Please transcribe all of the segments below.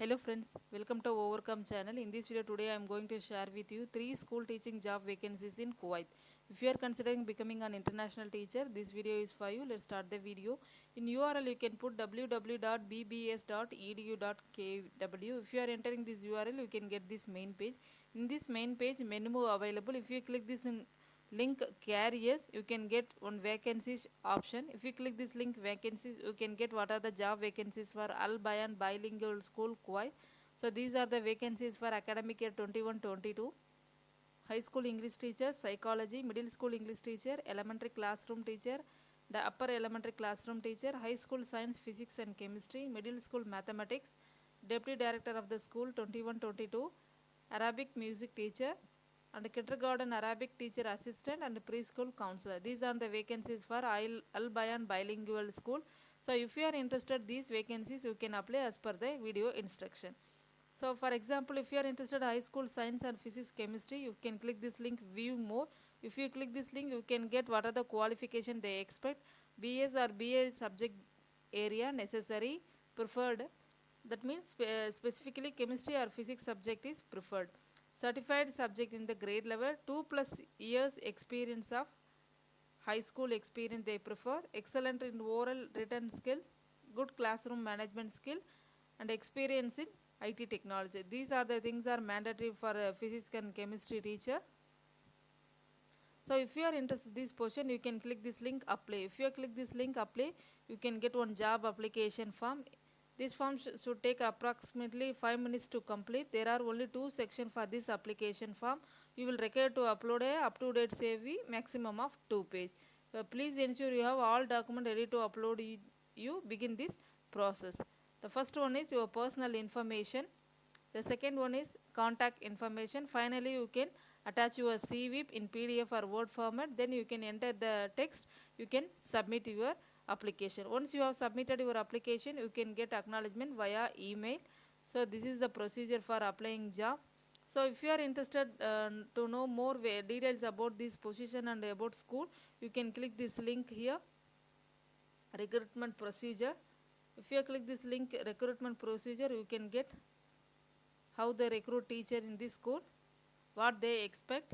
Hello friends, welcome to Overcome channel. In this video today I am going to share with you 3 school teaching job vacancies in Kuwait. If you are considering becoming an international teacher, this video is for you. Let's start the video. In URL you can put www.bbs.edu.kw. If you are entering this URL you can get this main page. In this main page menu available. If you click this in link careers, you can get one vacancies option. If you click this link vacancies, you can get what are the job vacancies for Al Bayan Bilingual School Kuwait. So these are the vacancies for academic year 21-22. High school English teacher, psychology, middle school English teacher, elementary classroom teacher, the upper elementary classroom teacher, high school science, physics and chemistry, middle school mathematics, deputy director of the school 21-22, Arabic music teacher, and kindergarten Arabic teacher assistant and preschool counselor. These are the vacancies for Al Bayan Bilingual School. So if you are interested these vacancies, you can apply as per the video instruction. So for example, if you are interested in high school science and physics chemistry, you can click this link view more. If you click this link, you can get what are the qualification they expect. BS or BA subject area necessary, preferred. That means specifically chemistry or physics subject is preferred. Certified subject in the grade level, 2+ years experience of high school experience they prefer, excellent in oral written skill, good classroom management skill, and experience in IT technology. These are the things are mandatory for a physics and chemistry teacher. So if you are interested in this portion, you can click this link apply. If you click this link apply, you can get one job application form. This form should take approximately 5 minutes to complete. There are only 2 sections for this application form. You will require to upload a up-to-date CV maximum of 2 pages. Please ensure you have all documents ready to upload. You begin this process. The first one is your personal information. The second one is contact information. Finally, you can attach your CV in PDF or Word format. Then you can enter the text. You can submit your application. Once you have submitted your application, you can get acknowledgement via email. So this is the procedure for applying job. So if you are interested to know more details about this position and about school, you can click this link here, recruitment procedure. If you click this link recruitment procedure, you can get how they recruit teacher in this school, what they expect.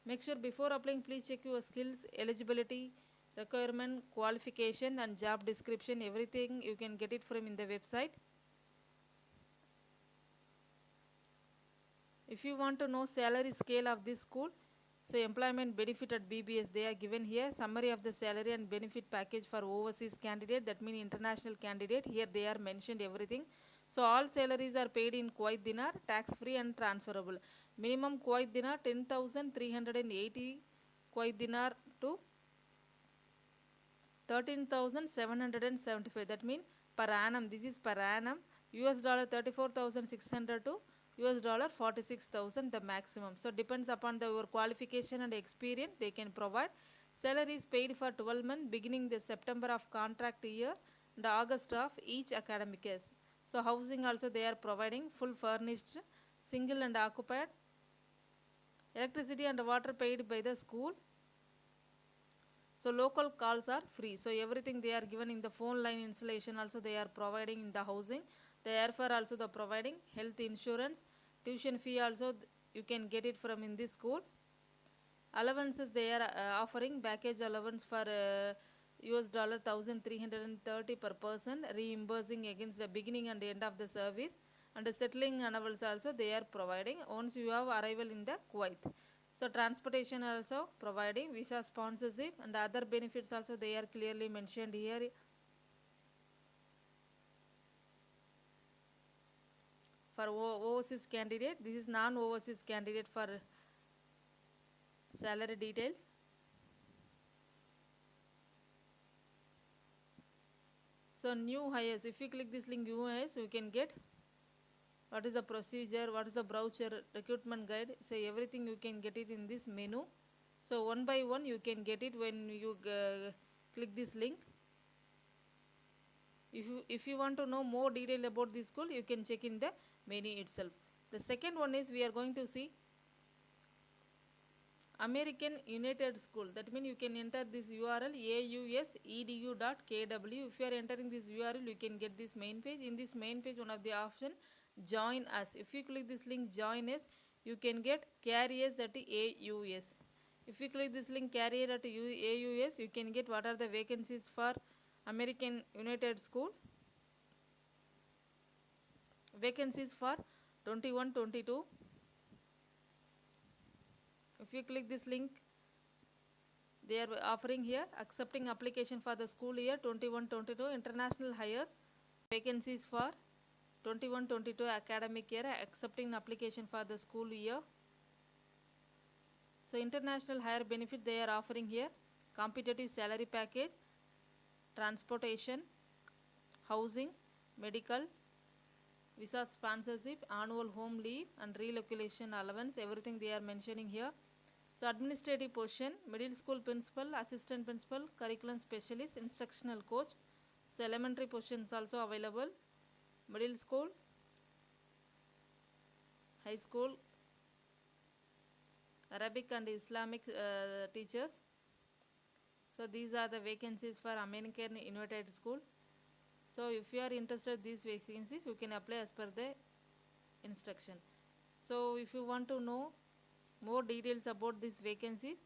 Make sure before applying, please check your skills, eligibility, requirement, qualification and job description. Everything you can get it from in the website. If you want to know salary scale of this school, so employment benefit at BBS they are given here. Summary of the salary and benefit package for overseas candidate, that means international candidate. Here they are mentioned everything. So all salaries are paid in Kuwait dinar, tax free and transferable. Minimum Kuwait dinar 10,380 Kuwait dinar to 13,775. That means per annum. This is per annum. US dollar 34,600 to US dollar 46,000 the maximum. So depends upon your qualification and experience they can provide. Salary is paid for 12 months beginning the September of contract year and August of each academic year. So housing also they are providing full furnished, single and occupied. Electricity and water paid by the school. So local calls are free. So everything they are given in the phone line installation also they are providing in the housing. The airfare also they are providing, health insurance, tuition fee also you can get it from in this school. Allowances they are offering package allowance for US dollar 1,330 per person, reimbursing against the beginning and end of the service, and the settling allowance also they are providing once you have arrival in the Kuwait. So transportation also providing, visa sponsorship and other benefits also they are clearly mentioned here. For overseas candidate, this is non-overseas candidate for salary details. So new hires, if you click this link new hires, you can get what is the procedure, what is the brochure, recruitment guide. So everything you can get it in this menu. So one by one you can get it when you click this link. If you want to know more detail about this school, you can check in the menu itself. The second one is we are going to see American United School. That means you can enter this URL ausedu.kw. If you are entering this URL, you can get this main page. In this main page, one of the option join us. If you click this link join us, you can get careers at AUS. If you click this link career at AUS, you can get what are the vacancies for American United School. Vacancies for 21-22. If you click this link, they are offering here accepting application for the school year 21-22 international hires. Vacancies for 21-22 academic year, accepting application for the school year. So international hire benefit they are offering here: competitive salary package, transportation, housing, medical, visa sponsorship, annual home leave and relocation allowance, everything they are mentioning here. So administrative position, middle school principal, assistant principal, curriculum specialist, instructional coach. So elementary positions also available, middle school, high school, Arabic and Islamic teachers. So these are the vacancies for American United School. So if you are interested in these vacancies, you can apply as per the instruction. So if you want to know more details about these vacancies,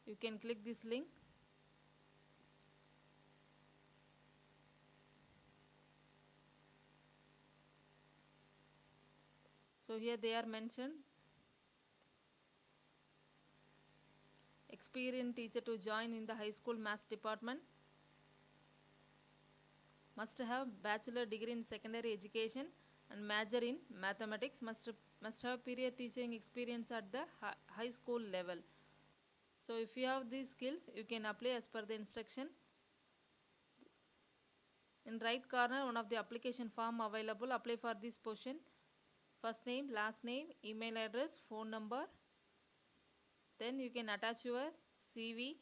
you can click this link. So here they are mentioned: experienced teacher to join in the high school maths department, must have bachelor degree in secondary education and major in mathematics, must have period teaching experience at the high school level. So if you have these skills, you can apply as per the instruction. In right corner, one of the application form available. Apply for this position: first name, last name, email address, phone number. Then you can attach your CV.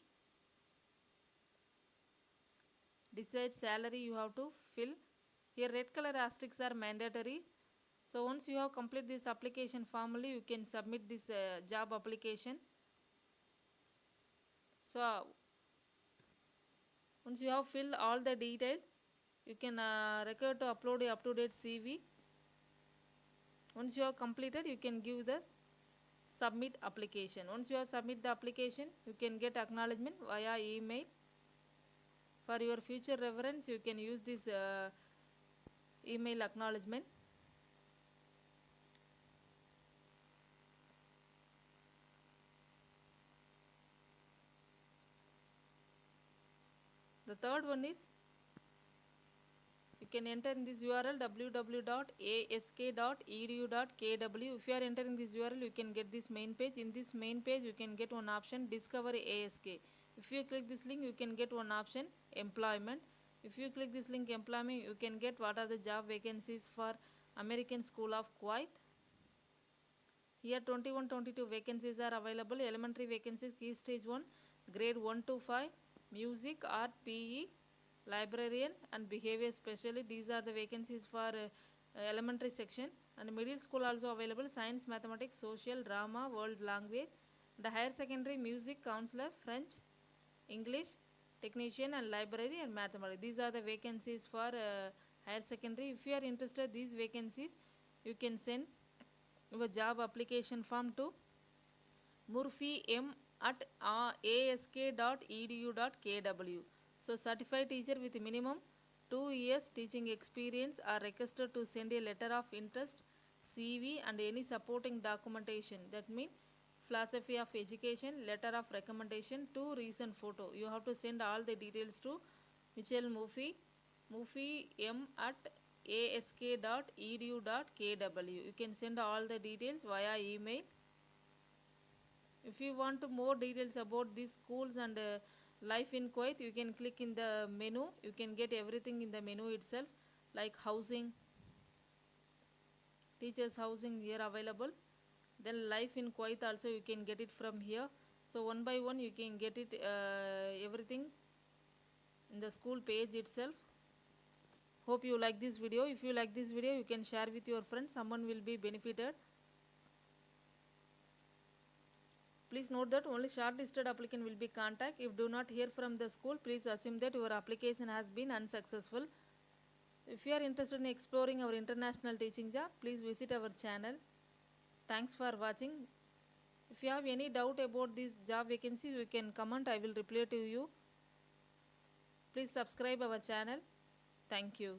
Decide salary you have to fill. Here red color asterisks are mandatory. So once you have completed this application formally, you can submit this job application. So once you have filled all the details, you can require to upload a up-to-date CV. Once you have completed, you can give the submit application. Once you have submit the application, you can get acknowledgement via email. For your future reference, you can use this email acknowledgement. The third one is, you can enter in this URL www.ask.edu.kw. If you are entering this URL, you can get this main page. In this main page, you can get one option discover ASK. If you click this link, you can get one option employment. If you click this link employment, you can get what are the job vacancies for American School of Kuwait. Here 21-22 vacancies are available. Elementary vacancies, key stage 1, grade 1 to 5, music, art, PE, librarian and behavior specialist. These are the vacancies for elementary section. And middle school also available: science, mathematics, social, drama, world language. The higher secondary, music, counselor, French, English, technician and library and mathematics. These are the vacancies for higher secondary. If you are interested in these vacancies, you can send your job application form to murphy@ask.edu.kw. So certified teacher with minimum 2 years teaching experience are requested to send a letter of interest, CV and any supporting documentation. That means philosophy of education, letter of recommendation, 2 recent photo. You have to send all the details to Michelle Murphy, murphy@ask.edu.kw. You can send all the details via email. If you want more details about these schools and life in Kuwait, you can click in the menu. You can get everything in the menu itself, like housing, teachers housing here available. Then life in Kuwait also you can get it from here. So one by one you can get it everything in the school page itself. Hope you like this video. If you like this video, you can share with your friends. Someone will be benefited. Please note that only shortlisted applicant will be contacted. If do not hear from the school, please assume that your application has been unsuccessful. If you are interested in exploring our international teaching job, please visit our channel. Thanks for watching. If you have any doubt about this job vacancy, you can comment. I will reply to you. Please subscribe our channel. Thank you.